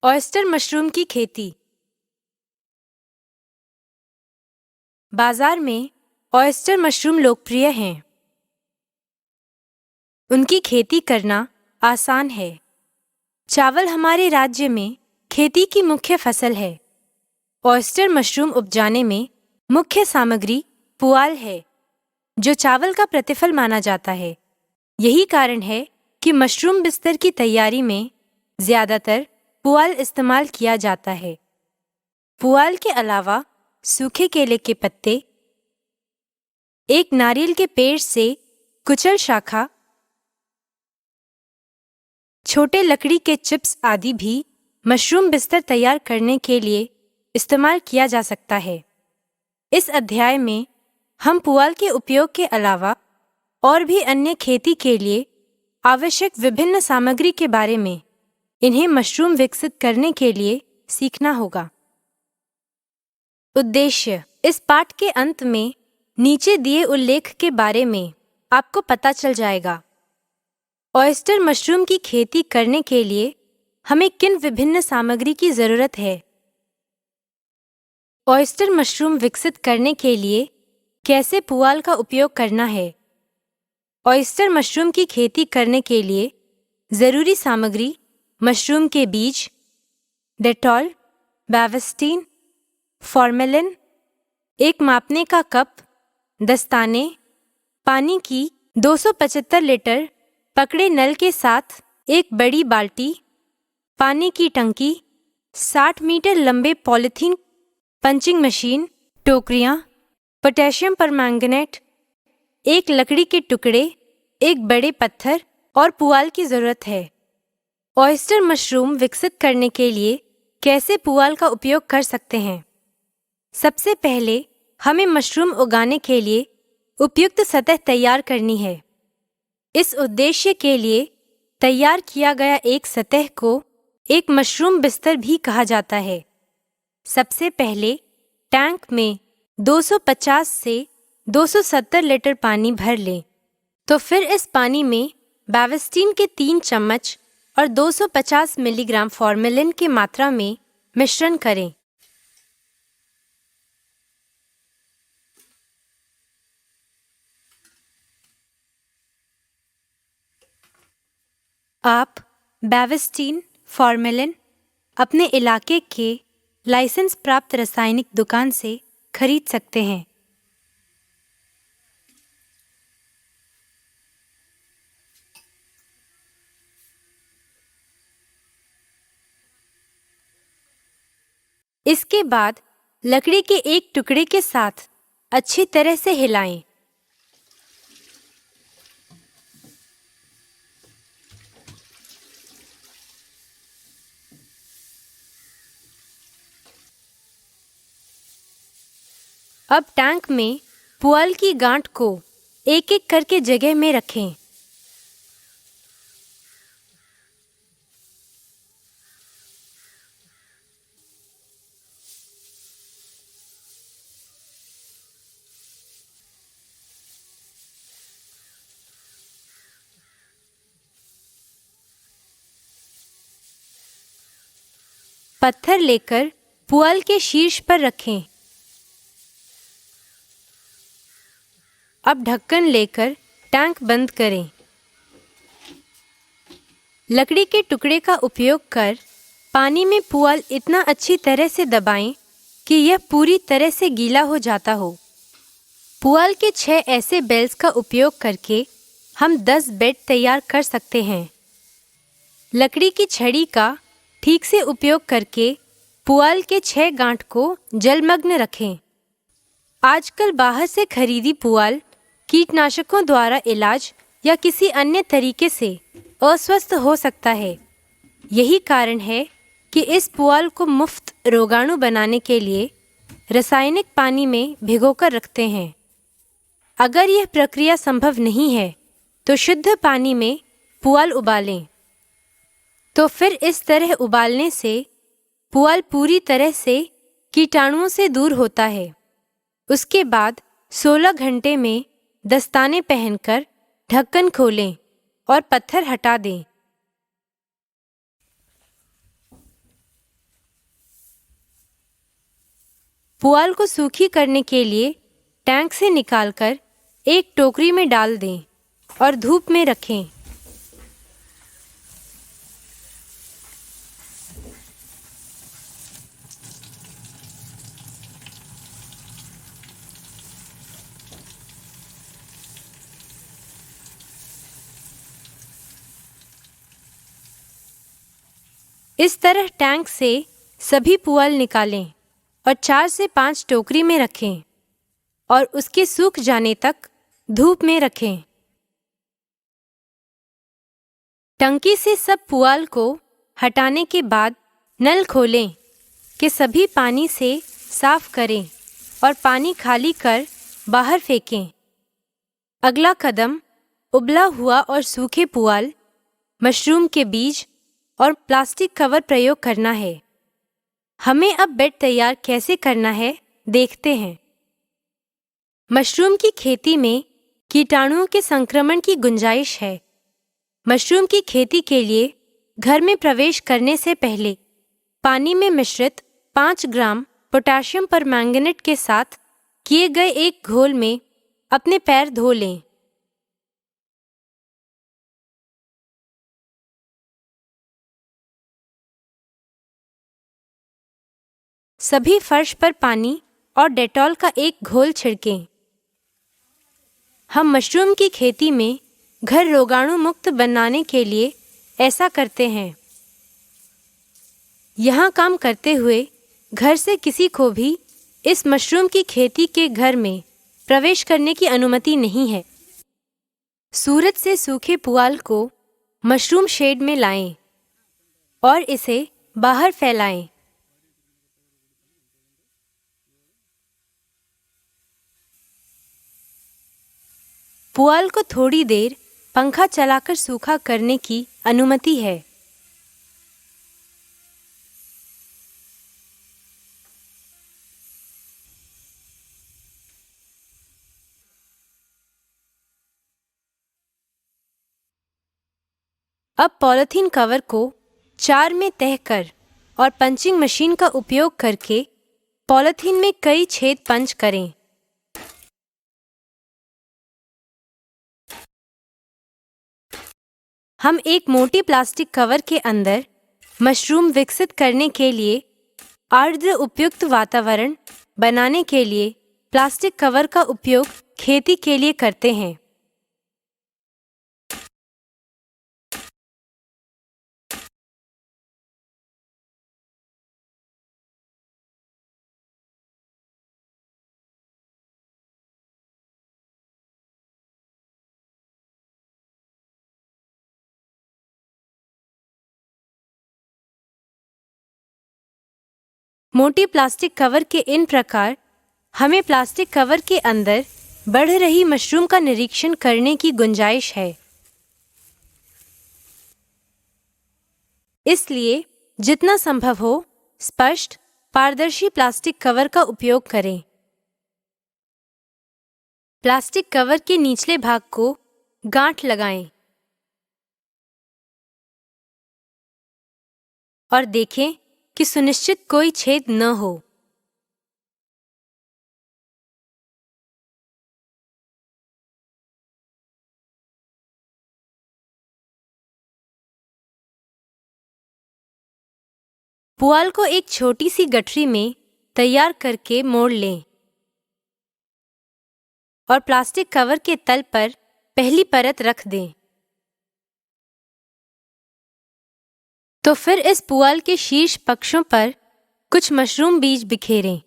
Oyster mushroom की खेती। बाजार में ऑयस्टर मशरूम लोकप्रिय हैं। उनकी खेती करना आसान है। चावल हमारे राज्य में खेती की मुख्य फसल है। ऑयस्टर मशरूम उपजाने में मुख्य सामग्री पुआल है, जो चावल का प्रतिफल माना जाता है। यही कारण है कि मशरूम बिस्तर की तैयारी में ज्यादातर पुआल इस्तेमाल किया जाता है। पुआल के अलावा सूखे केले के पत्ते, एक नारियल के पेड़ से कुचल शाखा, छोटे लकड़ी के चिप्स आदि भी मशरूम बिस्तर तैयार करने के लिए इस्तेमाल किया जा सकता है। इस अध्याय में हम पुआल के उपयोग के अलावा और भी अन्य खेती के लिए आवश्यक विभिन्न सामग्री के बारे में, इन्हें मशरूम विकसित करने के लिए सीखना होगा। उद्देश्य: इस पाठ के अंत में नीचे दिए उल्लेख के बारे में आपको पता चल जाएगा। ऑयस्टर मशरूम की खेती करने के लिए हमें किन विभिन्न सामग्री की जरूरत है? ऑयस्टर मशरूम विकसित करने के लिए कैसे पुआल का उपयोग करना है? ऑयस्टर मशरूम की खेती करने के लिए जरूरी सामग्री: मशरूम के बीज, डेटॉल, बैविस्टीन, फॉर्मेलिन, एक मापने का कप, दस्ताने, पानी की 275 लीटर पकड़े नल के साथ एक बड़ी बाल्टी, पानी की टंकी, 60 मीटर लंबे पॉलीथीन पंचिंग मशीन, टोकरियाँ, पोटेशियम परमैंगनेट, एक लकड़ी के टुकड़े, एक बड़े पत्थर और पुआल की जरूरत है। ऑयस्टर मशरूम विकसित करने के लिए कैसे पुआल का उपयोग कर सकते हैं? सबसे पहले हमें मशरूम उगाने के लिए उपयुक्त सतह तैयार करनी है। इस उद्देश्य के लिए तैयार किया गया एक सतह को एक मशरूम बिस्तर भी कहा जाता है। सबसे पहले टैंक में 250 से 270 लीटर पानी भर लें। तो फिर इस पानी में बैविस्टीन के 3 चम्मच और 250 मिलीग्राम फॉर्मेलिन की मात्रा में मिश्रण करें। आप बैविस्टीन, फॉर्मेलिन अपने इलाके के लाइसेंस प्राप्त रासायनिक दुकान से खरीद सकते हैं। इसके बाद लकड़ी के एक टुकड़े के साथ अच्छी तरह से हिलाएं। अब टैंक में पुआल की गांठ को एक एक करके जगह में रखें। पत्थर लेकर पुआल के शीर्ष पर रखें। अब ढक्कन लेकर टैंक बंद करें। लकड़ी के टुकड़े का उपयोग कर पानी में पुआल इतना अच्छी तरह से दबाएं कि यह पूरी तरह से गीला हो जाता हो। पुआल के 6 ऐसे बेल्स का उपयोग करके हम 10 बेड तैयार कर सकते हैं। लकड़ी की छड़ी का ठीक से उपयोग करके पुआल के 6 गांठ को जलमग्न रखें। आजकल बाहर से खरीदी पुआल कीटनाशकों द्वारा इलाज या किसी अन्य तरीके से अस्वस्थ हो सकता है। यही कारण है कि इस पुआल को मुफ्त रोगाणु बनाने के लिए रासायनिक पानी में भिगोकर रखते हैं। अगर यह प्रक्रिया संभव नहीं है तो शुद्ध पानी में पुआल उबालें। तो फिर इस तरह उबालने से पुआल पूरी तरह से कीटाणुओं से दूर होता है। उसके बाद 16 घंटे में दस्ताने पहनकर ढक्कन खोलें और पत्थर हटा दें। पुआल को सूखी करने के लिए टैंक से निकालकर एक टोकरी में डाल दें और धूप में रखें। इस तरह टैंक से सभी पुआल निकालें और 4 से 5 टोकरी में रखें और उसके सूख जाने तक धूप में रखें। टंकी से सब पुआल को हटाने के बाद नल खोलें कि सभी पानी से साफ करें और पानी खाली कर बाहर फेंकें। अगला कदम उबला हुआ और सूखे पुआल, मशरूम के बीज और प्लास्टिक कवर प्रयोग करना है। हमें अब बेड तैयार कैसे करना है देखते हैं। मशरूम की खेती में कीटाणुओं के संक्रमण की गुंजाइश है। मशरूम की खेती के लिए घर में प्रवेश करने से पहले पानी में मिश्रित 5 ग्राम पोटेशियम परमैंगनेट के साथ किए गए एक घोल में अपने पैर धो लें। सभी फर्श पर पानी और डेटॉल का एक घोल छिड़कें। हम मशरूम की खेती में घर रोगाणु मुक्त बनाने के लिए ऐसा करते हैं। यहाँ काम करते हुए घर से किसी को भी इस मशरूम की खेती के घर में प्रवेश करने की अनुमति नहीं है। सूरज से सूखे पुआल को मशरूम शेड में लाएं और इसे बाहर फैलाएं। पुआल को थोड़ी देर पंखा चलाकर सूखा करने की अनुमति है। अब पॉलीथीन कवर को 4 में तह कर और पंचिंग मशीन का उपयोग करके पॉलीथीन में कई छेद पंच करें। हम एक मोटी प्लास्टिक कवर के अंदर मशरूम विकसित करने के लिए आर्द्र उपयुक्त वातावरण बनाने के लिए प्लास्टिक कवर का उपयोग खेती के लिए करते हैं। मोटी प्लास्टिक कवर के इन प्रकार हमें प्लास्टिक कवर के अंदर बढ़ रही मशरूम का निरीक्षण करने की गुंजाइश है। इसलिए जितना संभव हो स्पष्ट पारदर्शी प्लास्टिक कवर का उपयोग करें। प्लास्टिक कवर के निचले भाग को गांठ लगाएं और देखें कि सुनिश्चित कोई छेद न हो। पुआल को एक छोटी सी गठरी में तैयार करके मोड़ लें और प्लास्टिक कवर के तल पर पहली परत रख दें। तो फिर इस पुआल के शीर्ष पक्षों पर कुछ मशरूम बीज बिखेरें।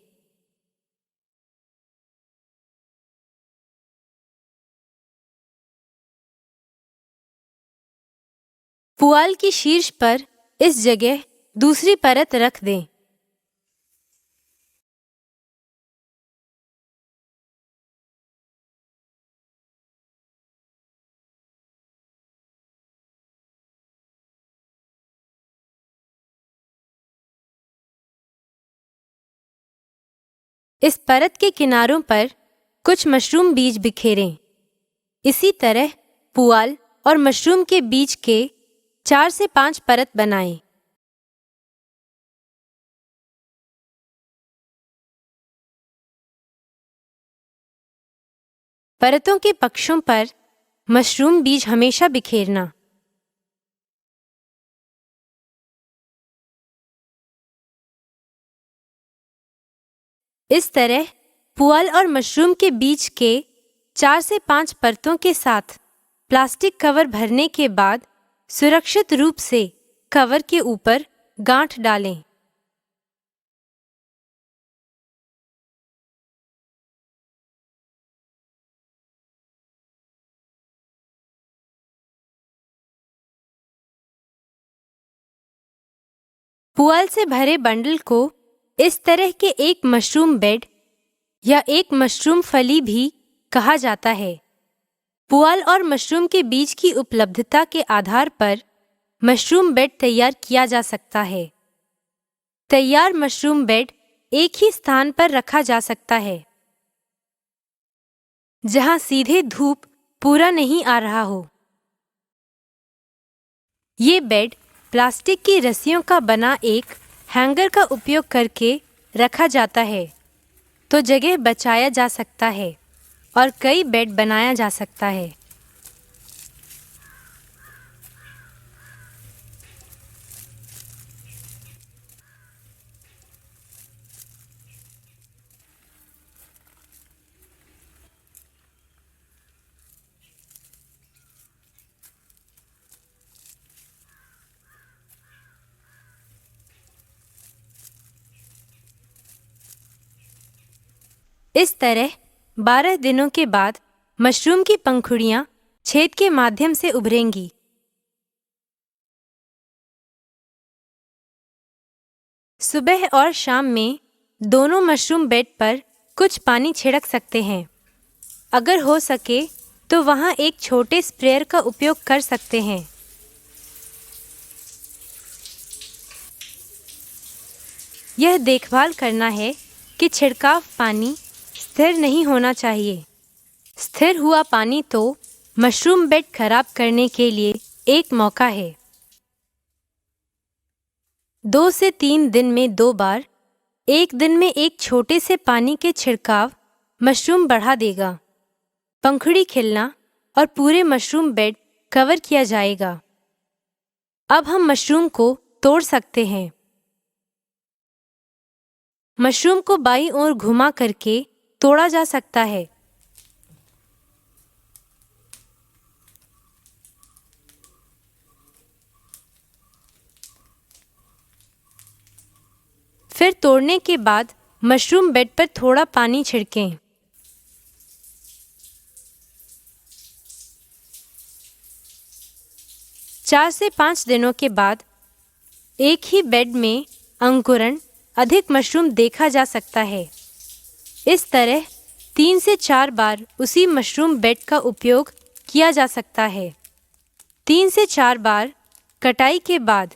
पुआल की शीर्ष पर इस जगह दूसरी परत रख दें। इस परत के किनारों पर कुछ मशरूम बीज बिखेरें। इसी तरह पुआल और मशरूम के बीज के 4 से 5 परत बनाएं। परतों के पक्षों पर मशरूम बीज हमेशा बिखेरना। इस तरह पुआल और मशरूम के बीज के 4 से 5 परतों के साथ प्लास्टिक कवर भरने के बाद सुरक्षित रूप से कवर के ऊपर गांठ डालें। पुआल से भरे बंडल को इस तरह के एक मशरूम बेड या एक मशरूम फली भी कहा जाता है। पुआल और मशरूम के बीज की उपलब्धता के आधार पर मशरूम बेड तैयार किया जा सकता है। तैयार मशरूम बेड एक ही स्थान पर रखा जा सकता है जहां सीधे धूप पूरा नहीं आ रहा हो। ये बेड प्लास्टिक की रस्सियों का बना एक हैंगर का उपयोग करके रखा जाता है, तो जगह बचाया जा सकता है और कई बेड बनाया जा सकता है। इस तरह 12 दिनों के बाद मशरूम की पंखुड़ियां छेद के माध्यम से उभरेंगी। सुबह और शाम में दोनों मशरूम बेड पर कुछ पानी छिड़क सकते हैं। अगर हो सके तो वहां एक छोटे स्प्रेयर का उपयोग कर सकते हैं। यह देखभाल करना है कि छिड़काव पानी स्थिर नहीं होना चाहिए। स्थिर हुआ पानी तो मशरूम बेड खराब करने के लिए एक मौका है। 2 से 3 दिन में 2 बार, एक दिन में एक छोटे से पानी के छिड़काव मशरूम बढ़ा देगा। पंखुड़ी खिलना और पूरे मशरूम बेड कवर किया जाएगा। अब हम मशरूम को तोड़ सकते हैं। मशरूम को बाईं ओर घुमा करके तोड़ा जा सकता है। फिर तोड़ने के बाद मशरूम बेड पर थोड़ा पानी छिड़कें। चार से 5 दिनों के बाद एक ही बेड में अंकुरण अधिक मशरूम देखा जा सकता है। इस तरह 3 से 4 बार उसी मशरूम बेड का उपयोग किया जा सकता है। 3 से 4 बार कटाई के बाद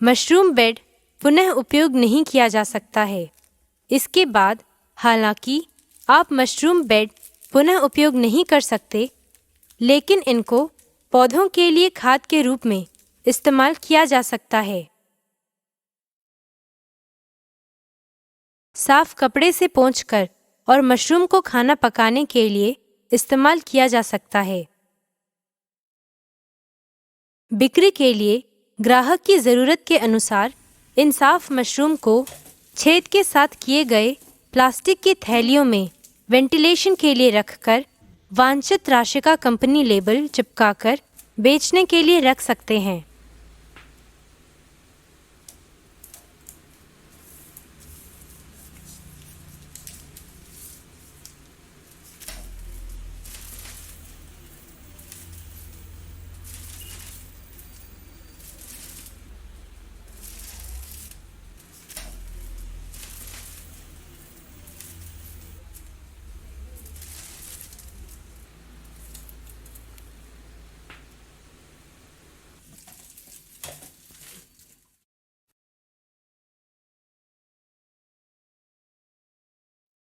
मशरूम बेड पुनः उपयोग नहीं किया जा सकता है। इसके बाद हालांकि आप मशरूम बेड पुनः उपयोग नहीं कर सकते, लेकिन इनको पौधों के लिए खाद के रूप में इस्तेमाल किया जा सकता है। साफ कपड़े से पोंछकर और मशरूम को खाना पकाने के लिए इस्तेमाल किया जा सकता है। बिक्री के लिए ग्राहक की ज़रूरत के अनुसार इन साफ मशरूम को छेद के साथ किए गए प्लास्टिक की थैलियों में वेंटिलेशन के लिए रखकर वांछित राशि का कंपनी लेबल चिपकाकर बेचने के लिए रख सकते हैं।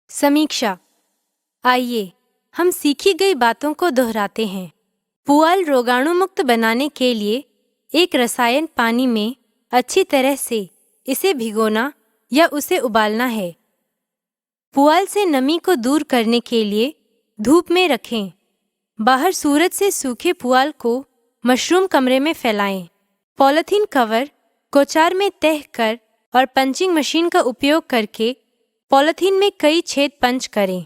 समीक्षा। आइए हम सीखी गई बातों को दोहराते हैं। पुआल रोगाणु मुक्त बनाने के लिए एक रसायन पानी में अच्छी तरह से इसे भिगोना या उसे उबालना है। पुआल से नमी को दूर करने के लिए धूप में रखें। बाहर सूरज से सूखे पुआल को मशरूम कमरे में फैलाएं। पॉलीथीन कवर कोचार में तह कर और पंचिंग मशीन का उपयोग करके पॉलीथीन में कई छेद पंच करें।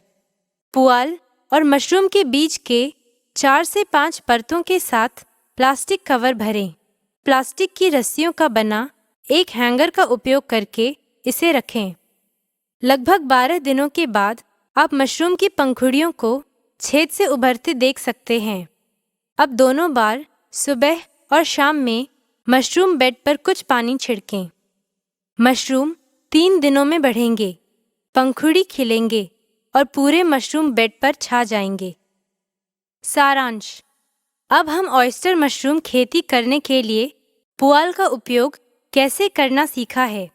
पुआल और मशरूम के बीज के 4 से 5 परतों के साथ प्लास्टिक कवर भरें। प्लास्टिक की रस्सियों का बना एक हैंगर का उपयोग करके इसे रखें। लगभग 12 दिनों के बाद आप मशरूम की पंखुड़ियों को छेद से उभरते देख सकते हैं। अब दोनों बार सुबह और शाम में मशरूम बेड पर कुछ पानी छिड़कें। मशरूम 3 दिनों में बढ़ेंगे, पंखुड़ी खिलेंगे और पूरे मशरूम बेड पर छा जाएंगे। सारांश: अब हम ऑयस्टर मशरूम खेती करने के लिए पुआल का उपयोग कैसे करना सीखा है।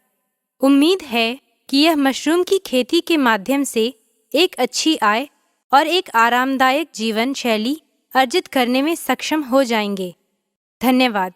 उम्मीद है कि यह मशरूम की खेती के माध्यम से एक अच्छी आय और एक आरामदायक जीवन शैली अर्जित करने में सक्षम हो जाएंगे। धन्यवाद।